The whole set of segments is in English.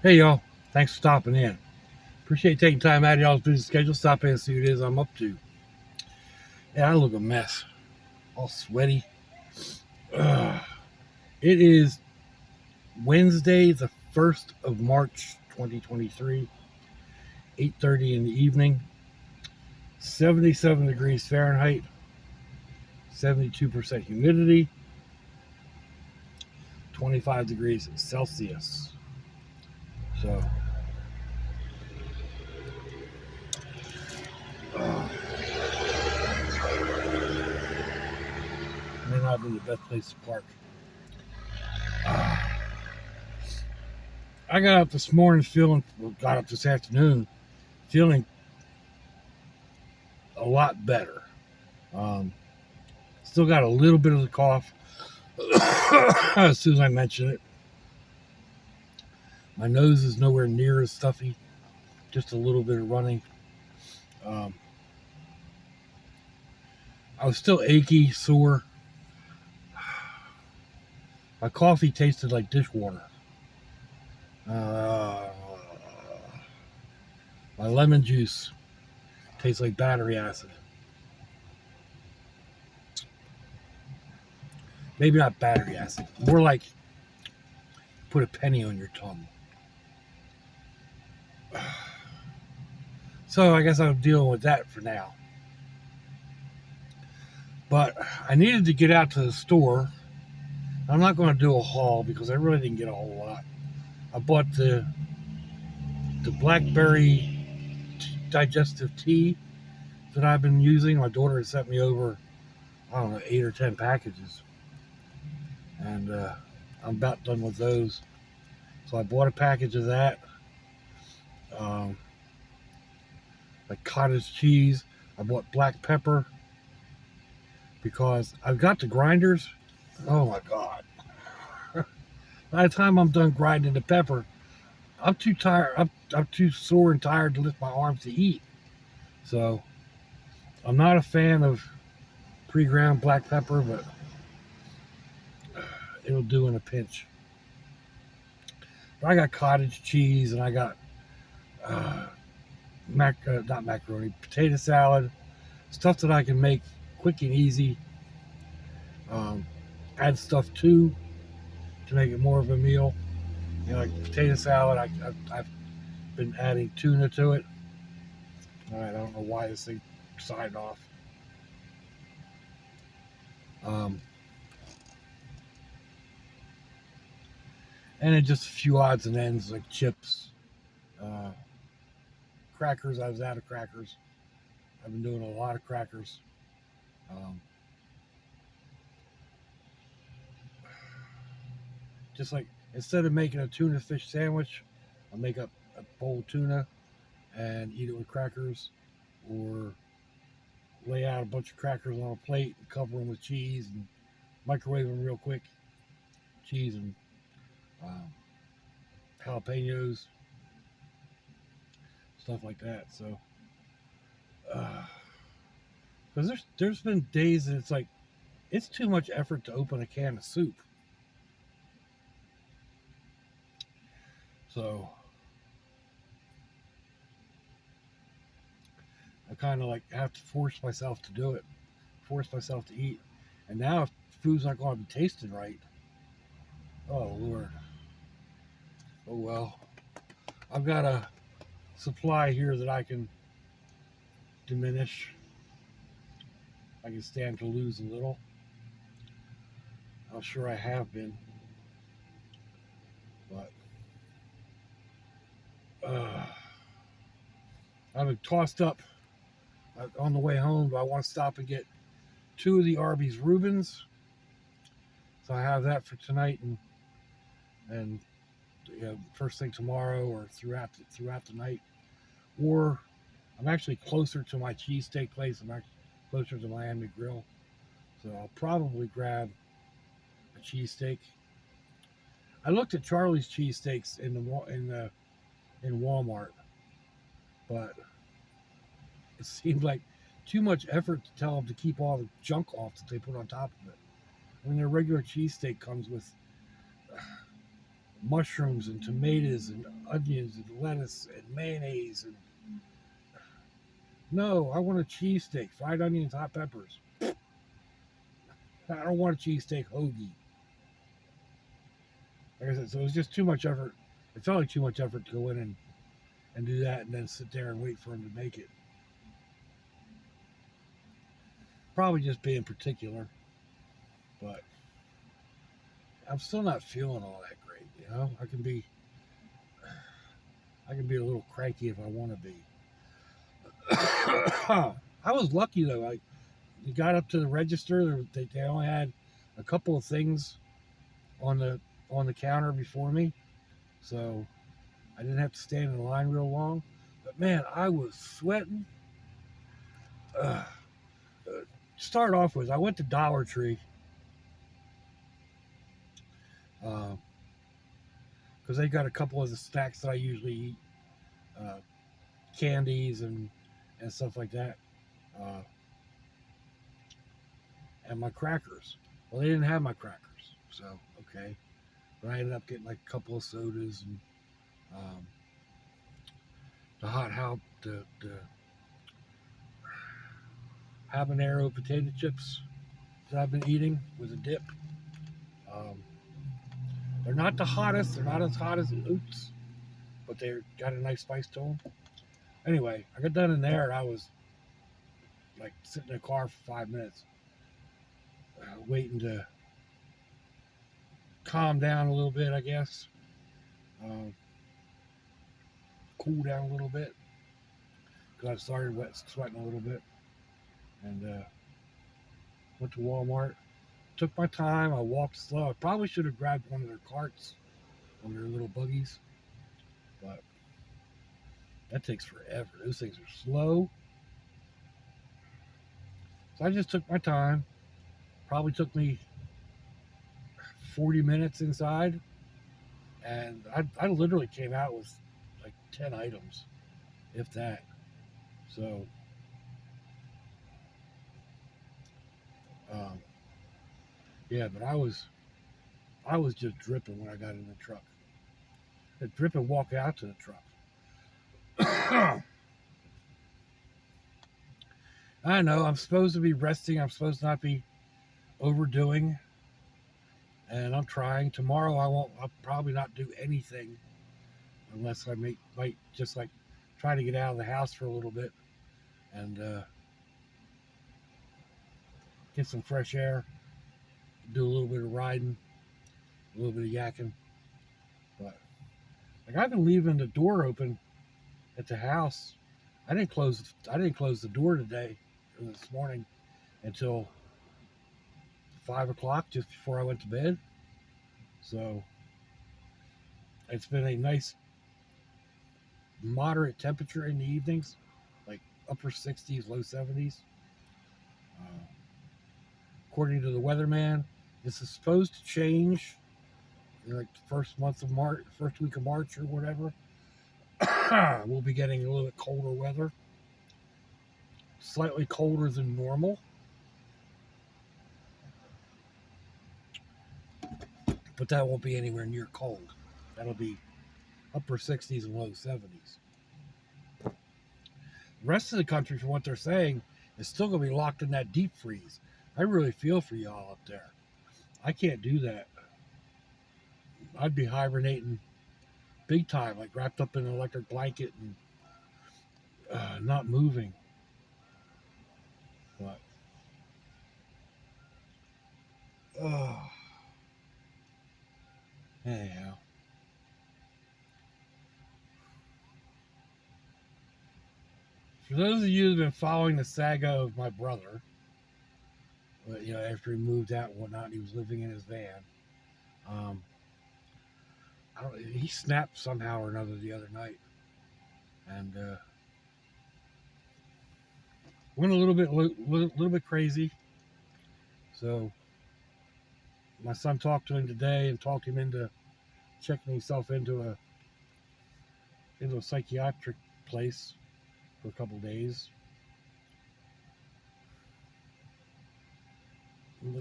Hey y'all, thanks for stopping in. Appreciate you taking time out of y'all's busy schedule. Stop in and see what it is I'm up to. Yeah, I look a mess, all sweaty. Ugh. It is Wednesday, the 1st of March, 2023, 8:30 in the evening, 77 degrees Fahrenheit, 72% humidity, 25 degrees Celsius. So, may not be the best place to park. I got up this morning got up this afternoon feeling a lot better. Um, Still got a little bit of the cough as soon as I mention it. My nose is nowhere near as stuffy, just a little bit of running. Um, I was still achy, sore. My coffee tasted like dishwater. Uh, my lemon juice tastes like battery acid. Maybe not battery acid, more like put a penny on your tongue. So I guess I'm dealing with that for now. But I needed to get out to the store. I'm not going to do a haul because I really didn't get a whole lot. I bought the blackberry digestive tea that I've been using. My daughter had sent me over, I don't know, 8 or 10 packages. And I'm about done with those. So I bought a package of that. Like cottage cheese. I bought black pepper because I've got the grinders. Oh my God. By the time I'm done grinding the pepper, I'm too tired. I'm too sore and tired to lift my arms to eat. So I'm not a fan of pre-ground black pepper, but it'll do in a pinch. But I got cottage cheese and I got not macaroni, potato salad, stuff that I can make quick and easy. Add stuff to make it more of a meal. You know, like potato salad, I've been adding tuna to it. All right, I don't know why this thing signed off. And then just a few odds and ends like chips, crackers. I was out of crackers. I've been doing a lot of crackers. Just like instead of making a tuna fish sandwich, I'll make up a bowl of tuna and eat it with crackers, or lay out a bunch of crackers on a plate and cover them with cheese and microwave them real quick. Cheese and um, jalapenos, stuff like that. So, because there's been days that it's like it's too much effort to open a can of soup. So I kind of like have to force myself to do it, force myself to eat. And now if food's not going to be tasted right, oh Lord, oh well. I've got a supply here that I can diminish. I can stand to lose a little. I'm sure I have been, but I've been tossed up on the way home. Do I want to stop and get 2 of the Arby's Reubens? So I have that for tonight and you know, first thing tomorrow or throughout the night. Or I'm actually closer to my cheesesteak place. I'm actually closer to Miami Grill, so I'll probably grab a cheesesteak. I looked at Charlie's cheesesteaks in Walmart, but it seemed like too much effort to tell them to keep all the junk off that they put on top of it. I mean, their regular cheesesteak comes with mushrooms and tomatoes and onions and lettuce and mayonnaise and no, I want a cheesesteak, fried onions, hot peppers. I don't want a cheesesteak hoagie. Like I said, so it was just too much effort. It felt like too much effort to go in and do that and then sit there and wait for him to make it. Probably just being particular, but I'm still not feeling all that great. You know, I can be a little cranky if I want to be. I was lucky though. I got up to the register. They only had a couple of things on the counter before me, so I didn't have to stand in line real long. But man, I was sweating. Uh, start off with, I went to Dollar Tree because they got a couple of the snacks that I usually eat, uh, candies and stuff like that, uh, and my crackers. Well, they didn't have my crackers, so okay. But I ended up getting like a couple of sodas and um, the the habanero potato chips that I've been eating with a dip. Um, they're not the hottest. They're not as hot as Oots, but they got a nice spice to them. Anyway, I got done in there and I was like sitting in the car for 5 minutes, waiting to calm down a little bit, I guess, uh, cool down a little bit because I started sweating a little bit, and went to Walmart. Took my time. I walked slow. I probably should have grabbed one of their carts, one of their little buggies, but that takes forever. Those things are slow. So I just took my time. Probably took me 40 minutes inside, and I literally came out with like 10 items, if that. So, um, yeah, but I was just dripping when I got in the truck. The dripping walk out to the truck. I know I'm supposed to be resting. I'm supposed to not be overdoing, and I'm trying. Tomorrow I won't. I'll probably not do anything unless I might just like try to get out of the house for a little bit and get some fresh air, do a little bit of riding, a little bit of yakking. But like I've been leaving the door open at the house. I didn't close the door today or this morning until 5 o'clock, just before I went to bed. So it's been a nice moderate temperature in the evenings, like upper 60s, low 70s. Uh, According to the weatherman, this is supposed to change in like the first month of March, first week of March or whatever. We'll be getting a little bit colder weather, slightly colder than normal, but that won't be anywhere near cold. That'll be upper 60s and low 70s. The rest of the country, from what they're saying, is still going to be locked in that deep freeze. I really feel for y'all up there. I can't do that. I'd be hibernating big time, like wrapped up in an electric blanket and not moving. But oh, anyhow, for those of you who've been following the saga of my brother, after he moved out and whatnot, he was living in his van. Um, he snapped somehow or another the other night, and went a little bit crazy. So my son talked to him today and talked him into checking himself into a psychiatric place for a couple days.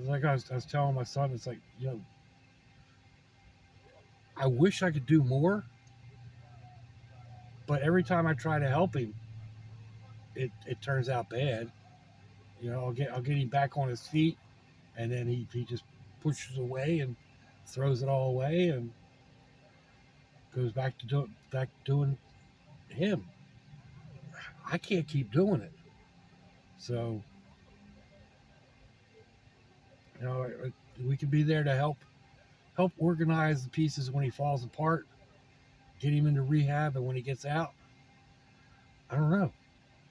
Like I was telling my son, it's like, I wish I could do more, but every time I try to help him, it turns out bad. I'll get him back on his feet, and then he just pushes away and throws it all away and goes back to doing him. I can't keep doing it. So, we can be there to help organize the pieces when he falls apart, get him into rehab, and when he gets out, I don't know.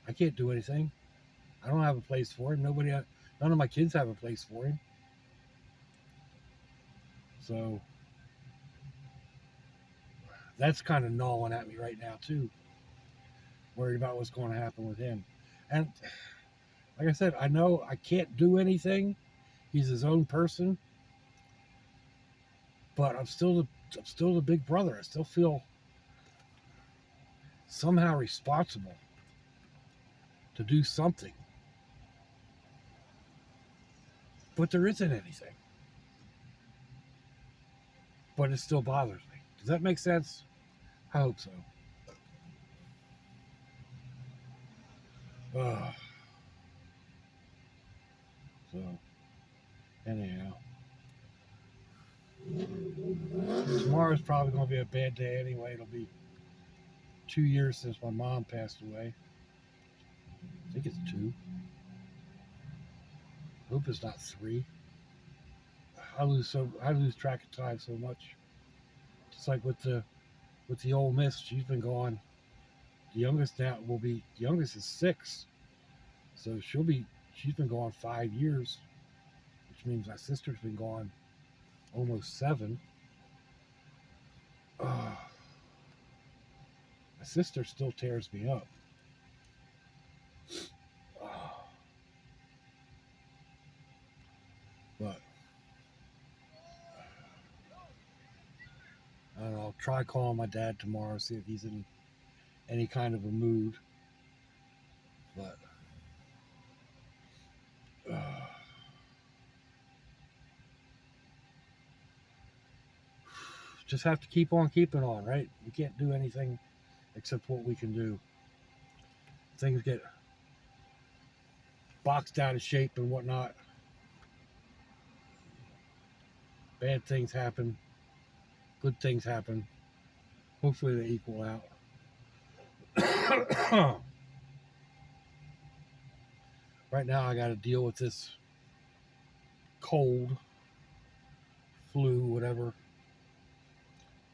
I can't do anything. I don't have a place for him. None of my kids have a place for him. So that's kind of gnawing at me right now too. Worried about what's going to happen with him. And like I said, I know I can't do anything. He's his own person, but I'm still the big brother. I still feel somehow responsible to do something. But there isn't anything. But it still bothers me. Does that make sense? I hope so. So, anyhow. Tomorrow's probably going to be a bad day anyway. It'll be 2 years since my mom passed away. I think it's 2. Hope it's not 3. I lose track of time so much. Just like with the old Miss, she's been gone. The youngest is 6, so she's been gone 5 years, which means my sister's been gone almost 7. My sister still tears me up. But I don't know. I'll try calling my dad tomorrow, see if he's in any kind of a mood. But just have to keep on keeping on, right? We can't do anything except what we can do. Things get boxed out of shape and whatnot. Bad things happen. Good things happen. Hopefully they equal out. Right now I got to deal with this cold, flu, whatever.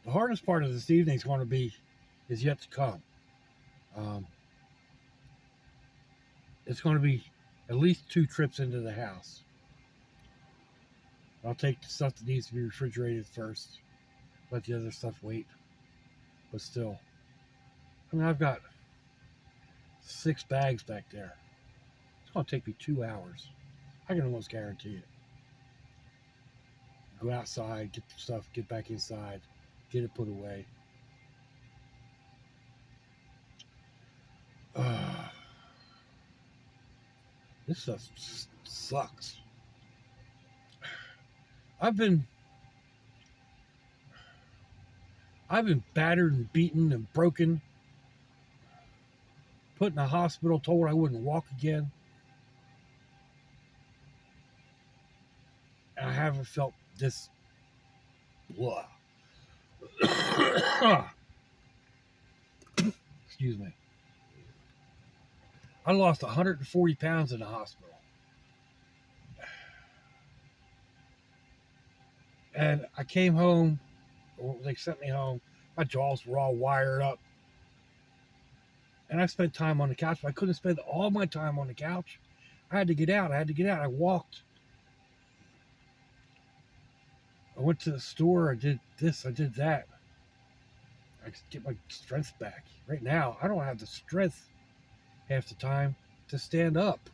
The hardest part of this evening is yet to come. It's going to be at least 2 trips into the house. I'll take the stuff that needs to be refrigerated first. Let the other stuff wait. But still. I mean, I've got 6 bags back there. It's going to take me 2 hours. I can almost guarantee it. Go outside, get the stuff, get back inside, get it put away. This stuff sucks. I've been battered and beaten and broken, put in a hospital, told I wouldn't walk again. And I haven't felt this blah. Excuse me. I lost 140 pounds in the hospital. And I came home, or they sent me home. My jaws were all wired up. And I spent time on the couch, but I couldn't spend all my time on the couch. I had to get out. I walked. I went to the store. I did this. I did that. I could get my strength back. Right now, I don't have the strength half the time to stand up.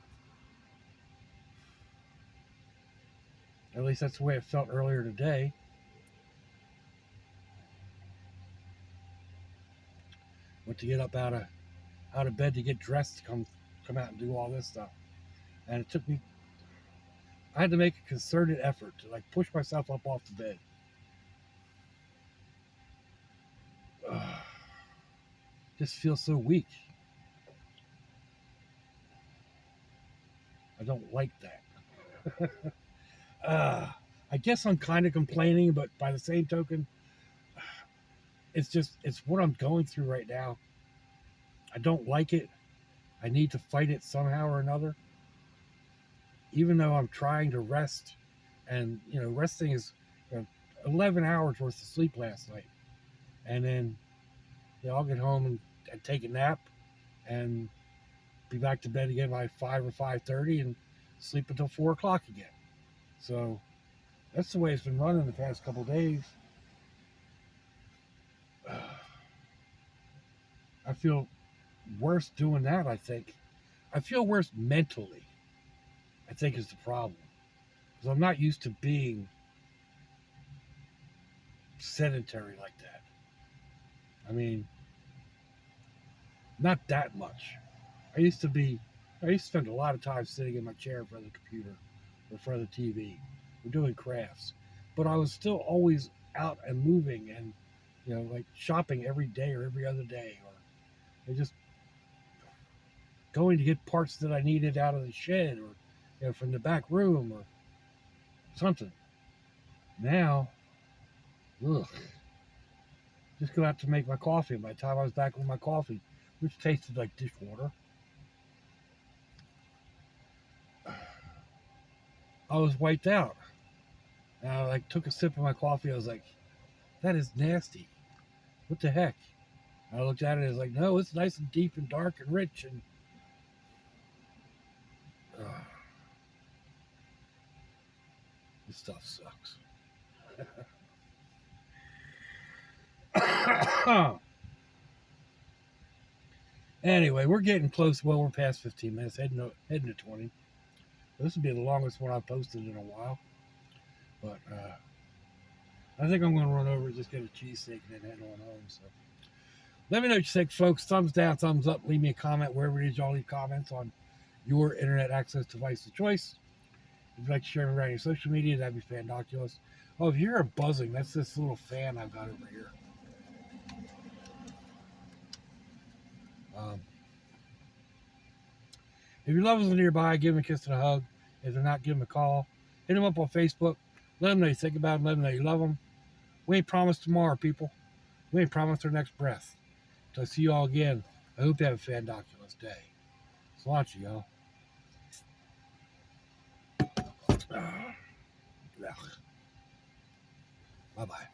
At least that's the way it felt earlier today. Went to get up out of bed to get dressed to come out and do all this stuff. And it took me, I had to make a concerted effort to push myself up off the bed. just feel so weak. I don't like that. I guess I'm kind of complaining, but by the same token, it's what I'm going through right now. I don't like it. I need to fight it somehow or another. Even though I'm trying to rest, and resting is 11 hours worth of sleep last night, and then I'll get home and take a nap, and be back to bed again by 5 or 5:30, and sleep until 4 o'clock again. So that's the way it's been running the past couple of days. I feel worse doing that. I feel worse mentally. I think is the problem, because I'm not used to being sedentary like that. I mean, not that much. I used to be. I used to spend a lot of time sitting in my chair in front of the computer or in front of the TV. We're doing crafts, but I was still always out and moving, and like shopping every day or every other day, or just going to get parts that I needed out of the shed, or from the back room or something. Now, ugh, just go out to make my coffee. By the time I was back with my coffee, which tasted like dishwater, I was wiped out. And I took a sip of my coffee. I was like, that is nasty. What the heck? And I looked at it and I was like, no, it's nice and deep and dark and rich, and this stuff sucks. Anyway, we're getting close. Well, we're past 15 minutes, heading to 20. This will be the longest one I've posted in a while. But I think I'm going to run over and just get a cheesesteak and then head on home. So let me know what you think, folks. Thumbs down, thumbs up. Leave me a comment wherever it is y'all leave comments on your internet access device of choice. If you'd like to share me around your social media, that'd be fandoculous. Oh, if you hear a buzzing, that's this little fan I've got over here. If your loved ones are nearby, give them a kiss and a hug. If they're not, give them a call. Hit them up on Facebook. Let them know you think about them. Let them know you love them. We ain't promised tomorrow, people. We ain't promised our next breath. Till I see you all again, I hope you have a fandoculous day. So much, y'all. Bye-bye.